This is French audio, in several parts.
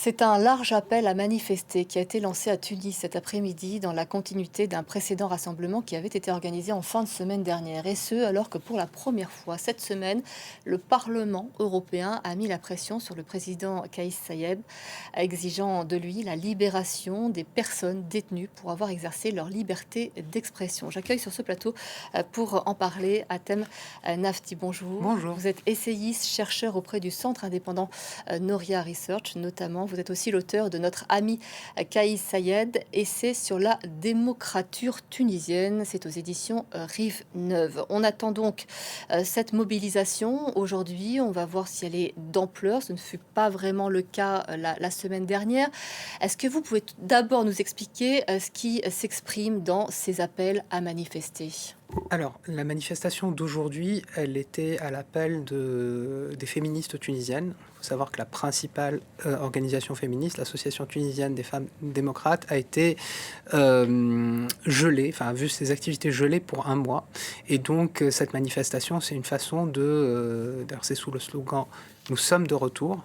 C'est un large appel à manifester qui a été lancé à Tunis cet après-midi dans la continuité d'un précédent rassemblement qui avait été organisé en fin de semaine dernière. Et ce, alors que pour la première fois cette semaine, le Parlement européen a mis la pression sur le président Kais Saied, exigeant de lui la libération des personnes détenues pour avoir exercé leur liberté d'expression. J'accueille sur ce plateau pour en parler Hatem Nafti. Bonjour. Bonjour. Vous êtes essayiste, chercheur auprès du Centre indépendant Noria Research notamment. Vous êtes aussi l'auteur de Notre ami Kais Saied, essai sur la démocrature tunisienne. C'est aux éditions Rive Neuve. On attend donc cette mobilisation aujourd'hui. On va voir si elle est d'ampleur. Ce ne fut pas vraiment le cas la semaine dernière. Est-ce que vous pouvez d'abord nous expliquer ce qui s'exprime dans ces appels à manifester? Alors, la manifestation d'aujourd'hui, elle était à l'appel des féministes tunisiennes. Il faut savoir que la principale organisation féministe, l'Association tunisienne des femmes démocrates, a été gelée, enfin a vu ses activités gelées pour un mois. Et donc, cette manifestation, c'est une façon d'ailleurs c'est sous le slogan «Nous sommes de retour»,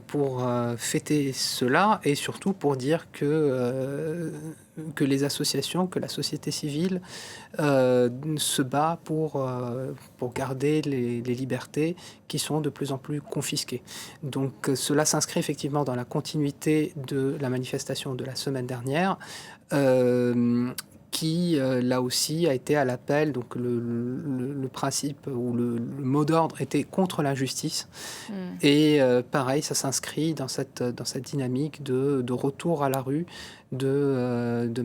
pour fêter cela et surtout pour dire que les associations, que la société civile se bat pour garder les libertés qui sont de plus en plus confisquées. Donc cela s'inscrit effectivement dans la continuité de la manifestation de la semaine dernière. Qui, là aussi, a été à l'appel. Donc, le principe ou le mot d'ordre était contre l'injustice. Hmm. Et pareil, ça s'inscrit dans cette dynamique de retour à la rue, de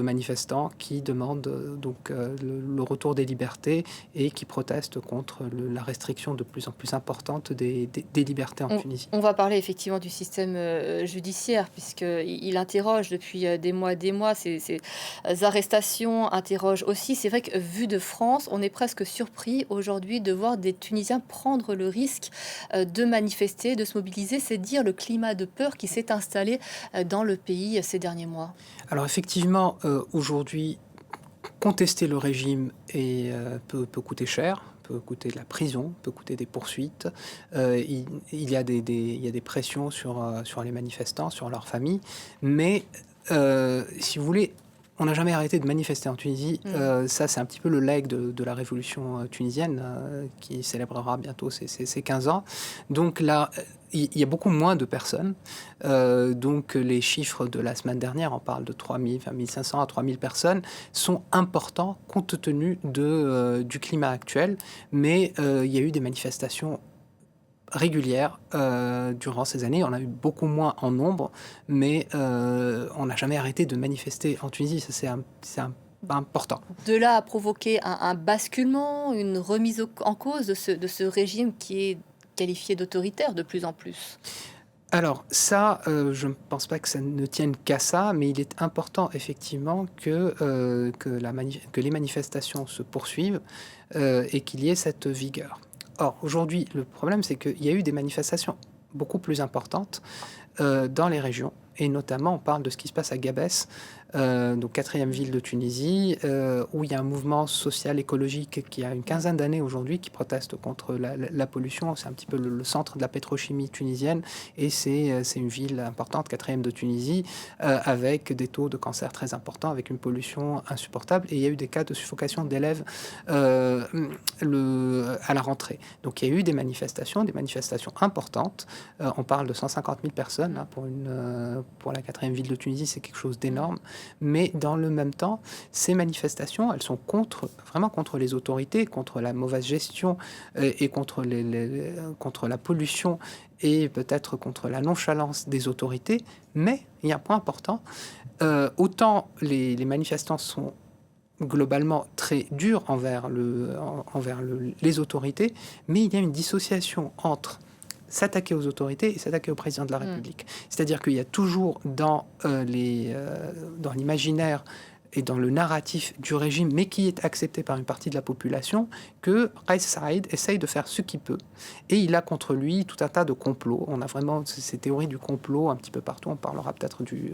manifestants qui demandent le retour des libertés et qui protestent contre la restriction de plus en plus importante des libertés en Tunisie. On va parler effectivement du système judiciaire, puisqu'il interroge depuis des mois, ces arrestations interrogent aussi. C'est vrai que vu de France, on est presque surpris aujourd'hui de voir des Tunisiens prendre le risque de manifester, de se mobiliser. C'est dire le climat de peur qui s'est installé dans le pays ces derniers mois. Alors effectivement, aujourd'hui, contester le régime peut coûter cher, peut coûter de la prison, peut coûter des poursuites. Il y a des pressions sur les manifestants, sur leurs familles. Mais si vous voulez, on n'a jamais arrêté de manifester en Tunisie. Ça, c'est un petit peu le legs de la révolution tunisienne qui célébrera bientôt ses 15 ans. Donc là, il y a beaucoup moins de personnes. Donc les chiffres de la semaine dernière, on parle de 3000, 1500 à 3000 personnes, sont importants compte tenu du climat actuel. Mais il y a eu des manifestations régulière durant ces années. On a eu beaucoup moins en nombre, mais on n'a jamais arrêté de manifester en Tunisie. Ça, important. De là à provoquer un basculement, une remise en cause de ce régime qui est qualifié d'autoritaire de plus en plus. Alors ça, je ne pense pas que ça ne tienne qu'à ça, mais il est important effectivement que les manifestations se poursuivent et qu'il y ait cette vigueur. Or, aujourd'hui, le problème, c'est qu'il y a eu des manifestations beaucoup plus importantes dans les régions. Et notamment, on parle de ce qui se passe à Gabès, donc quatrième ville de Tunisie, où il y a un mouvement social écologique qui a une quinzaine d'années aujourd'hui, qui proteste contre la pollution. C'est un petit peu le centre de la pétrochimie tunisienne, et c'est une ville importante, quatrième de Tunisie, avec des taux de cancer très importants, avec une pollution insupportable. Et il y a eu des cas de suffocation d'élèves à la rentrée. Donc il y a eu des manifestations importantes. On parle de 150 000 personnes hein, pour la quatrième ville de Tunisie, c'est quelque chose d'énorme. Mais dans le même temps, ces manifestations, elles sont vraiment contre les autorités, contre la mauvaise gestion et contre la pollution et peut-être contre la nonchalance des autorités. Mais il y a un point important, autant les manifestants sont globalement très durs envers les autorités, mais il y a une dissociation entre s'attaquer aux autorités et s'attaquer au président de la République. C'est-à-dire qu'il y a toujours dans l'imaginaire et dans le narratif du régime, mais qui est accepté par une partie de la population, que Kais Saied essaye de faire ce qu'il peut. Et il a contre lui tout un tas de complots. On a vraiment ces théories du complot un petit peu partout. On parlera peut-être du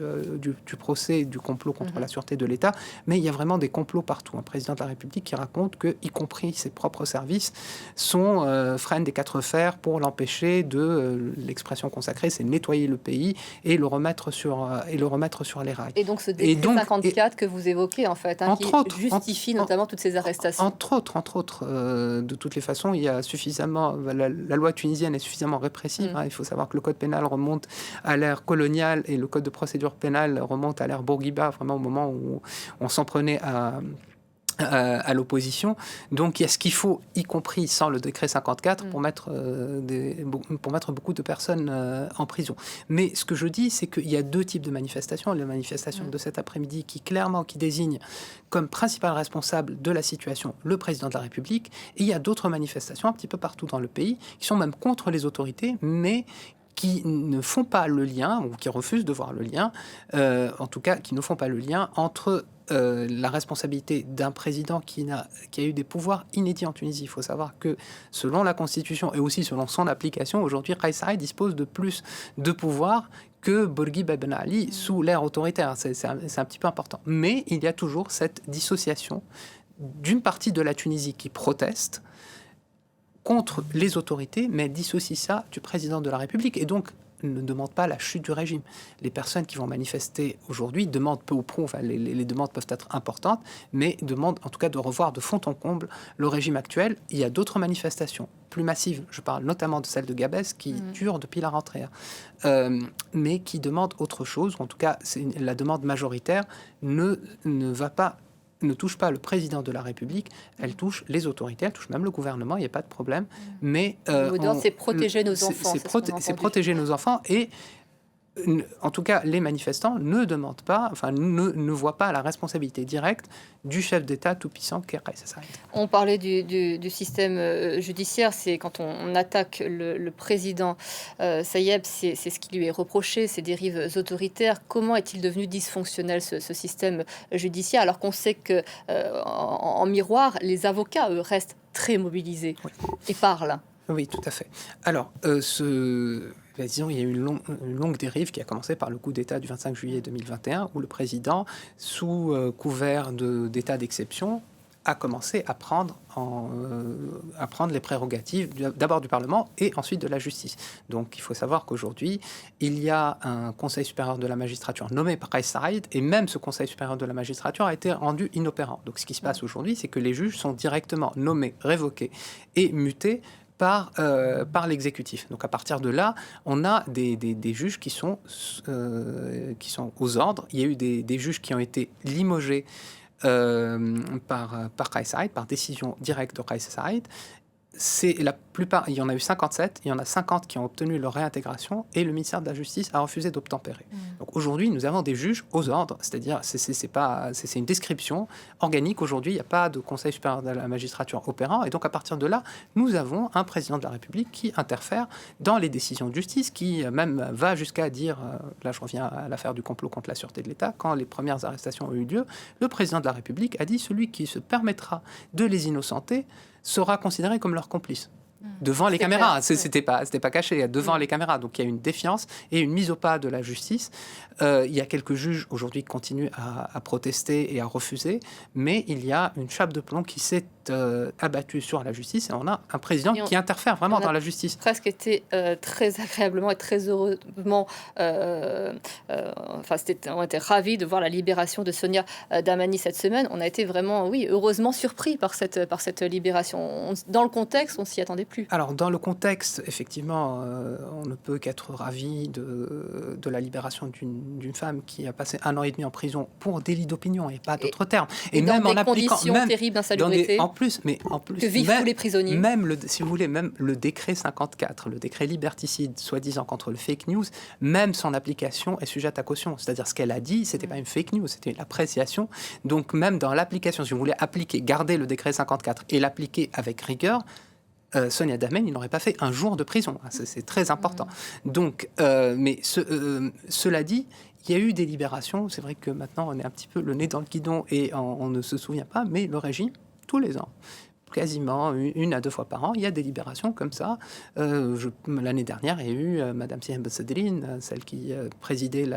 procès du complot contre la sûreté de l'État, mais il y a vraiment des complots partout. Un président de la République qui raconte que, y compris ses propres services, sont freinent des quatre fers pour l'empêcher de, l'expression consacrée, c'est nettoyer le pays et le remettre sur les rails. Et donc ce décret 54 que vous évoquez, en fait, qui justifie notamment toutes ces arrestations. Entre autres, de toutes les façons, il y a suffisamment... La loi tunisienne est suffisamment répressive. Il faut savoir que le code pénal remonte à l'ère coloniale et le code de procédure pénale remonte à l'ère Bourguiba, vraiment au moment où on s'en prenait à l'opposition. Donc il y a ce qu'il faut, y compris sans le décret 54, pour mettre beaucoup de personnes en prison. Mais ce que je dis, c'est qu'il y a deux types de manifestations. La manifestation de cet après-midi qui désigne comme principal responsable de la situation le président de la République. Et il y a d'autres manifestations un petit peu partout dans le pays qui sont même contre les autorités, mais qui ne font pas le lien, ou qui refusent de voir le lien, en tout cas qui ne font pas le lien entre la responsabilité d'un président qui a eu des pouvoirs inédits en Tunisie. Il faut savoir que selon la Constitution et aussi selon son application, aujourd'hui, Kais Saied dispose de plus de pouvoirs que Bourguiba Ben Ali sous l'ère autoritaire. C'est un petit peu important. Mais il y a toujours cette dissociation d'une partie de la Tunisie qui proteste contre les autorités, mais dissocie ça du président de la République. Et donc, ne demandent pas la chute du régime. Les personnes qui vont manifester aujourd'hui demandent peu ou prou, enfin les demandes peuvent être importantes, mais demandent en tout cas de revoir de fond en comble le régime actuel. Il y a d'autres manifestations plus massives, je parle notamment de celle de Gabès, qui dure depuis la rentrée, mais qui demandent autre chose, ou en tout cas la demande majoritaire ne touche pas le président de la République, elle touche les autorités, elle touche même le gouvernement, il n'y a pas de problème. Mais c'est protéger nos enfants. C'est protéger nos enfants et en tout cas, les manifestants ne demandent pas, enfin, ne voient pas la responsabilité directe du chef d'État tout-puissant qu'est Kais Saied. On parlait du système judiciaire, c'est quand on attaque le président Saied, c'est ce qui lui est reproché, ses dérives autoritaires. Comment est-il devenu dysfonctionnel ce système judiciaire, alors qu'on sait que en miroir, les avocats, eux, restent très mobilisés et parlent. Oui, tout à fait. Alors, disons, il y a eu une longue dérive qui a commencé par le coup d'État du 25 juillet 2021, où le président, sous couvert d'état d'exception, a commencé à prendre les prérogatives d'abord du Parlement et ensuite de la justice. Donc il faut savoir qu'aujourd'hui, il y a un Conseil supérieur de la magistrature nommé par Kais Saied, et même ce Conseil supérieur de la magistrature a été rendu inopérant. Donc ce qui se passe aujourd'hui, c'est que les juges sont directement nommés, révoqués et mutés par l'exécutif. Donc à partir de là, on a des juges qui sont aux ordres. Il y a eu des juges qui ont été limogés par Kais Saied, par décision directe de Kais Saied. C'est la plupart, il y en a eu 57, il y en a 50 qui ont obtenu leur réintégration et le ministère de la Justice a refusé d'obtempérer. Donc aujourd'hui, nous avons des juges aux ordres, c'est-à-dire c'est une description organique. Aujourd'hui, il n'y a pas de Conseil supérieur de la magistrature opérant et donc à partir de là, nous avons un président de la République qui interfère dans les décisions de justice, qui même va jusqu'à dire, là je reviens à l'affaire du complot contre la sûreté de l'État, quand les premières arrestations ont eu lieu, le président de la République a dit celui qui se permettra de les innocenter sera considéré comme leur complice. Devant les caméras, c'était pas caché, devant les caméras. Donc il y a une défiance et une mise au pas de la justice. Il y a quelques juges aujourd'hui qui continuent à protester et à refuser, mais il y a une chape de plomb qui s'est abattue sur la justice et on a un président qui interfère vraiment dans la justice. Presque été très agréablement et très heureusement, on était ravis de voir la libération de Sonia Dahmani cette semaine. On a été vraiment, heureusement surpris par cette libération. Dans le contexte, on s'y attendait plus. Alors, dans le contexte, effectivement, on ne peut qu'être ravi de la libération d'une femme qui a passé 1 an et demi en prison pour délit d'opinion, et pas d'autres termes. Et même en appliquant, terribles d'insalubrité. En plus, que vivent tous les prisonniers. Si vous voulez, même le décret 54, le décret liberticide, soi-disant contre le fake news, même son application est sujette à caution. C'est-à-dire, ce qu'elle a dit, c'était pas une fake news, c'était une appréciation. Donc, même dans l'application, si vous voulez garder le décret 54 et l'appliquer avec rigueur, Sonia Dahmani n'aurait pas fait un jour de prison. C'est très important. Donc, mais cela dit, il y a eu des libérations. C'est vrai que maintenant, on est un petit peu le nez dans le guidon et on ne se souvient pas, mais le régime, tous les ans, quasiment une à deux fois par an, il y a des libérations comme ça. L'année dernière, il y a eu Madame Siham Bessedrine, celle qui présidait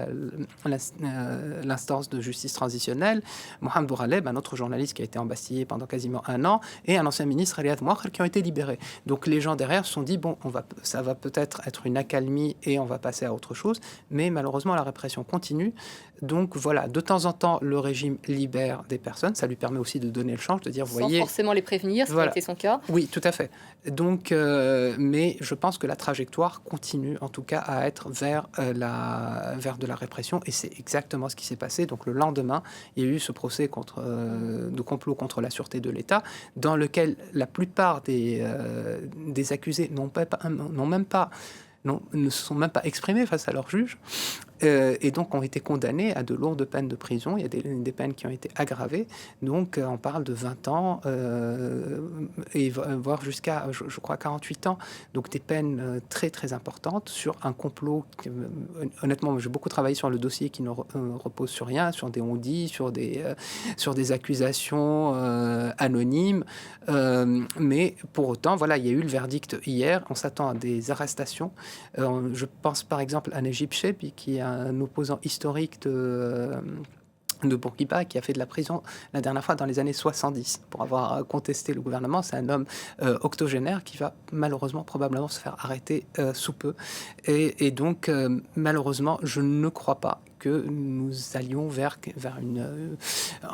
l'instance de justice transitionnelle, Mohamed Bouraleb, un autre journaliste qui a été embastillé pendant quasiment un an, et un ancien ministre, Riyad Mouakher, qui ont été libérés. Donc les gens derrière se sont dit, bon, ça va peut-être être une accalmie et on va passer à autre chose, mais malheureusement, la répression continue. Donc voilà, de temps en temps, le régime libère des personnes. Ça lui permet aussi de donner le change, de dire, vous Sans voyez... forcément les prévenir, ce qui a été son cas. Oui, tout à fait. Donc, mais je pense que la trajectoire continue, en tout cas, à être vers de la répression. Et c'est exactement ce qui s'est passé. Donc le lendemain, il y a eu ce procès de complot contre la sûreté de l'État, dans lequel la plupart des accusés ne se sont même pas exprimés face à leur juge. Et donc ont été condamnés à de lourdes peines de prison. Il y a des peines qui ont été aggravées. Donc on parle de 20 ans et voire jusqu'à, je crois, 48 ans. Donc des peines très très importantes sur un complot. Honnêtement, j'ai beaucoup travaillé sur le dossier qui ne repose sur rien, sur des on-dit, sur des accusations anonymes. Mais pour autant, voilà, il y a eu le verdict hier. On s'attend à des arrestations. Je pense par exemple à Najib Chebi, qui est un opposant historique de Bourguiba, qui a fait de la prison la dernière fois dans les années 70 pour avoir contesté le gouvernement. C'est un homme octogénaire qui va malheureusement probablement se faire arrêter sous peu. Et donc malheureusement, je ne crois pas que nous allions vers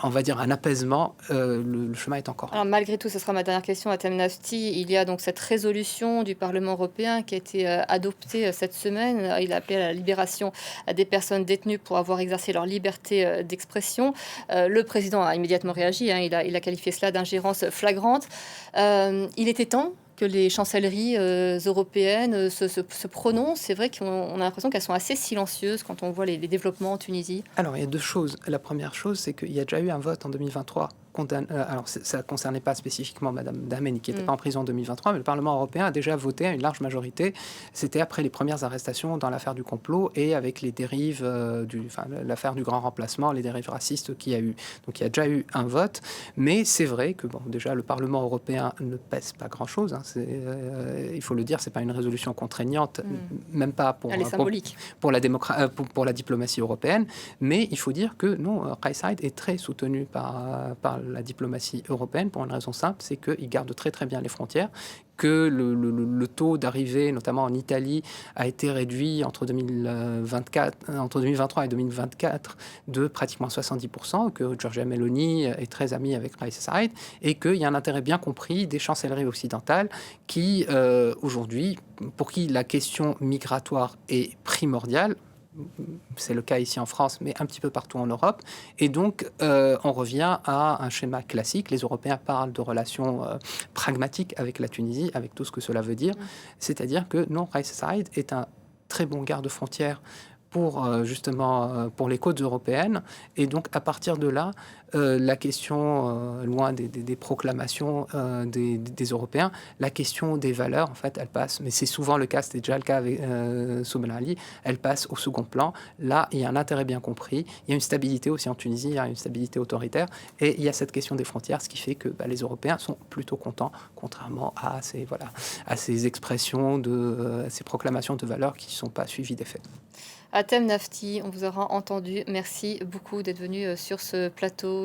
on va dire, un apaisement. Le chemin est encore. Alors, malgré tout, ce sera ma dernière question à Temnafti. Il y a donc cette résolution du Parlement européen qui a été adoptée cette semaine. Il a appelé à la libération des personnes détenues pour avoir exercé leur liberté d'expression. Le président a immédiatement réagi. Il a qualifié cela d'ingérence flagrante. Il était temps que les chancelleries européennes se prononcent. C'est vrai qu'on a l'impression qu'elles sont assez silencieuses quand on voit les développements en Tunisie. Alors, il y a deux choses. La première chose, c'est qu'il y a déjà eu un vote en 2023. Alors, ça ne concernait pas spécifiquement Madame Dahmeni, qui n'était pas en prison en 2023, mais le Parlement européen a déjà voté à une large majorité. C'était après les premières arrestations dans l'affaire du complot et avec les dérives, l'affaire du grand remplacement, les dérives racistes qu'il y a eu. Donc, il y a déjà eu un vote, mais c'est vrai que, bon, déjà, le Parlement européen ne pèse pas grand-chose. Hein. Il faut le dire, c'est pas une résolution contraignante, même pas pour, Elle est symbolique. pour la diplomatie européenne, mais il faut dire que non, Kais Saied est très soutenu par la diplomatie européenne pour une raison simple, c'est qu'il garde très très bien les frontières, que le taux d'arrivée, notamment en Italie, a été réduit entre 2023 et 2024 de pratiquement 70%, que Giorgia Meloni est très amie avec Kais Saied, et qu'il y a un intérêt bien compris des chancelleries occidentales qui, aujourd'hui, pour qui la question migratoire est primordiale. C'est le cas ici en France, mais un petit peu partout en Europe. Et donc, on revient à un schéma classique. Les Européens parlent de relations pragmatiques avec la Tunisie, avec tout ce que cela veut dire. C'est-à-dire que non, Kais Saied est un très bon garde-frontière pour justement pour les côtes européennes. Et donc, à partir de là, la question, loin des proclamations des Européens, la question des valeurs, en fait, elle passe, mais c'est souvent le cas, c'était déjà le cas avec Souben Ali, elle passe au second plan. Là, il y a un intérêt bien compris, il y a une stabilité aussi en Tunisie, il y a une stabilité autoritaire, et il y a cette question des frontières, ce qui fait que les Européens sont plutôt contents, contrairement à ces expressions, ces proclamations de valeurs qui ne sont pas suivies des faits. À Temnafti, on vous aura entendu. Merci beaucoup d'être venu sur ce plateau